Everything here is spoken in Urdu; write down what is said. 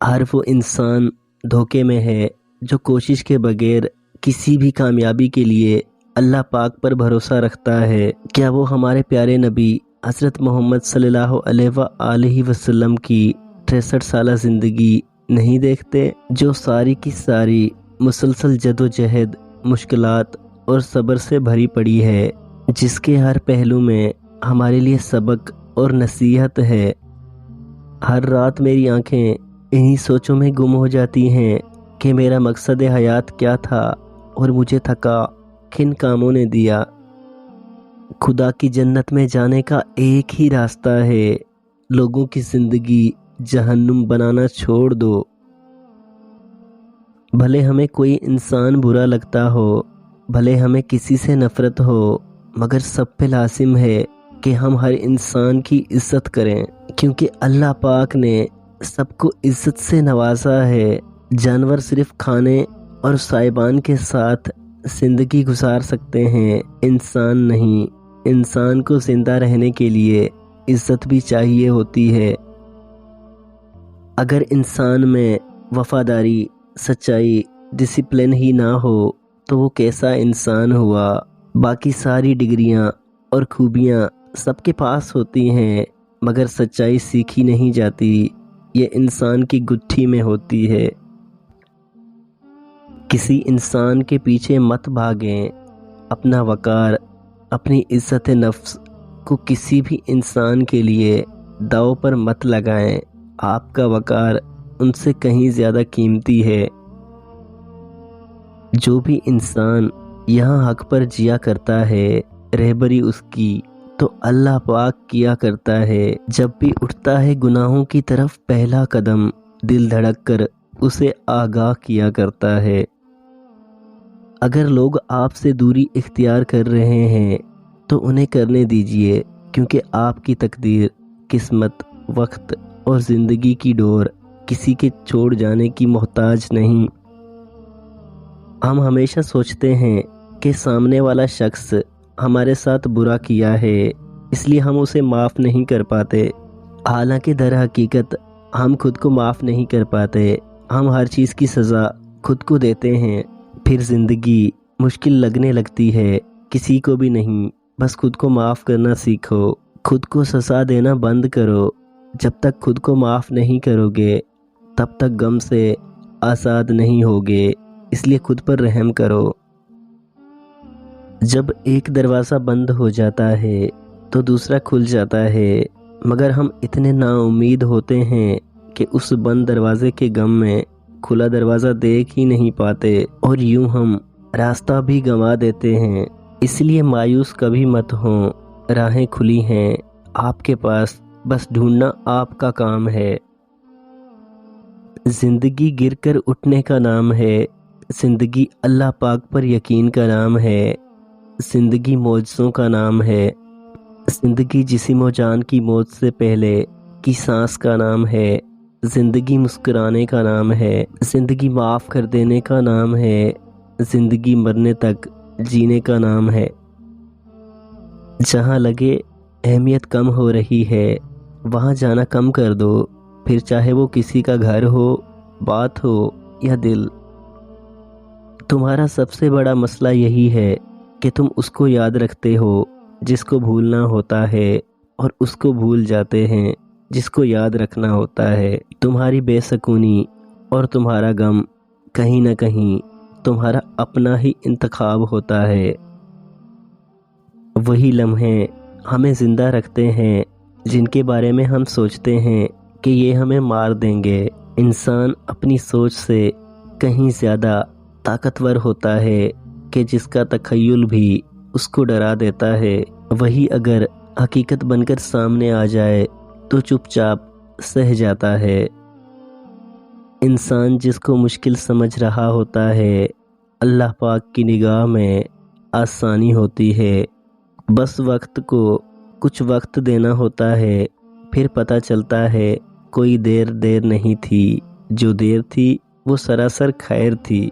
ہر وہ انسان دھوکے میں ہے جو کوشش کے بغیر کسی بھی کامیابی کے لیے اللہ پاک پر بھروسہ رکھتا ہے۔ کیا وہ ہمارے پیارے نبی حضرت محمد صلی اللہ علیہ وآلہ وسلم کی 63 سالہ زندگی نہیں دیکھتے، جو ساری کی ساری مسلسل جد و جہد، مشکلات اور صبر سے بھری پڑی ہے، جس کے ہر پہلو میں ہمارے لیے سبق اور نصیحت ہے۔ ہر رات میری آنکھیں انہی سوچوں میں گم ہو جاتی ہیں کہ میرا مقصد حیات کیا تھا اور مجھے تھکا کن کاموں نے دیا۔ خدا کی جنت میں جانے کا ایک ہی راستہ ہے، لوگوں کی زندگی جہنم بنانا چھوڑ دو۔ بھلے ہمیں کوئی انسان برا لگتا ہو، بھلے ہمیں کسی سے نفرت ہو، مگر سب پہ لازم ہے کہ ہم ہر انسان کی عزت کریں، کیونکہ اللہ پاک نے سب کو عزت سے نوازا ہے۔ جانور صرف کھانے اور سائبان کے ساتھ زندگی گزار سکتے ہیں، انسان نہیں۔ انسان کو زندہ رہنے کے لیے عزت بھی چاہیے ہوتی ہے۔ اگر انسان میں وفاداری، سچائی، ڈسپلن ہی نہ ہو تو وہ کیسا انسان ہوا؟ باقی ساری ڈگریاں اور خوبیاں سب کے پاس ہوتی ہیں، مگر سچائی سیکھی نہیں جاتی، یہ انسان کی گٹھی میں ہوتی ہے۔ کسی انسان کے پیچھے مت بھاگیں، اپنا وقار، اپنی عزت نفس کو کسی بھی انسان کے لیے داؤ پر مت لگائیں۔ آپ کا وقار ان سے کہیں زیادہ قیمتی ہے۔ جو بھی انسان یہاں حق پر جیا کرتا ہے، رہبری اس کی تو اللہ پاک کیا کرتا ہے۔ جب بھی اٹھتا ہے گناہوں کی طرف پہلا قدم، دل دھڑک کر اسے آگاہ کیا کرتا ہے۔ اگر لوگ آپ سے دوری اختیار کر رہے ہیں تو انہیں کرنے دیجیے، کیونکہ آپ کی تقدیر، قسمت، وقت اور زندگی کی ڈور کسی کے چھوڑ جانے کی محتاج نہیں۔ ہم ہمیشہ سوچتے ہیں کہ سامنے والا شخص ہمارے ساتھ برا کیا ہے، اس لیے ہم اسے معاف نہیں کر پاتے، حالانکہ در حقیقت ہم خود کو معاف نہیں کر پاتے۔ ہم ہر چیز کی سزا خود کو دیتے ہیں، پھر زندگی مشکل لگنے لگتی ہے۔ کسی کو بھی نہیں، بس خود کو معاف کرنا سیکھو، خود کو سزا دینا بند کرو۔ جب تک خود کو معاف نہیں کرو گے تب تک غم سے آزاد نہیں ہوگے، اس لیے خود پر رحم کرو۔ جب ایک دروازہ بند ہو جاتا ہے تو دوسرا کھل جاتا ہے، مگر ہم اتنے نا امید ہوتے ہیں کہ اس بند دروازے کے غم میں کھلا دروازہ دیکھ ہی نہیں پاتے، اور یوں ہم راستہ بھی گنوا دیتے ہیں۔ اس لیے مایوس کبھی مت ہوں، راہیں کھلی ہیں آپ کے پاس، بس ڈھونڈنا آپ کا کام ہے۔ زندگی گر کر اٹھنے کا نام ہے، زندگی اللہ پاک پر یقین کا نام ہے، زندگی معجزوں کا نام ہے، زندگی جسم و جان کی موت سے پہلے کی سانس کا نام ہے، زندگی مسکرانے کا نام ہے، زندگی معاف کر دینے کا نام ہے، زندگی مرنے تک جینے کا نام ہے۔ جہاں لگے اہمیت کم ہو رہی ہے وہاں جانا کم کر دو، پھر چاہے وہ کسی کا گھر ہو، بات ہو یا دل۔ تمہارا سب سے بڑا مسئلہ یہی ہے کہ تم اس کو یاد رکھتے ہو جس کو بھولنا ہوتا ہے، اور اس کو بھول جاتے ہیں جس کو یاد رکھنا ہوتا ہے۔ تمہاری بے سکونی اور تمہارا غم کہیں نہ کہیں تمہارا اپنا ہی انتخاب ہوتا ہے۔ وہی لمحے ہمیں زندہ رکھتے ہیں جن کے بارے میں ہم سوچتے ہیں کہ یہ ہمیں مار دیں گے۔ انسان اپنی سوچ سے کہیں زیادہ طاقتور ہوتا ہے کہ جس کا تخیل بھی اس کو ڈرا دیتا ہے، وہی اگر حقیقت بن کر سامنے آ جائے تو چپ چاپ سہ جاتا ہے۔ انسان جس کو مشکل سمجھ رہا ہوتا ہے، اللہ پاک کی نگاہ میں آسانی ہوتی ہے۔ بس وقت کو کچھ وقت دینا ہوتا ہے، پھر پتہ چلتا ہے کوئی دیر نہیں تھی، جو دیر تھی وہ سراسر خیر تھی۔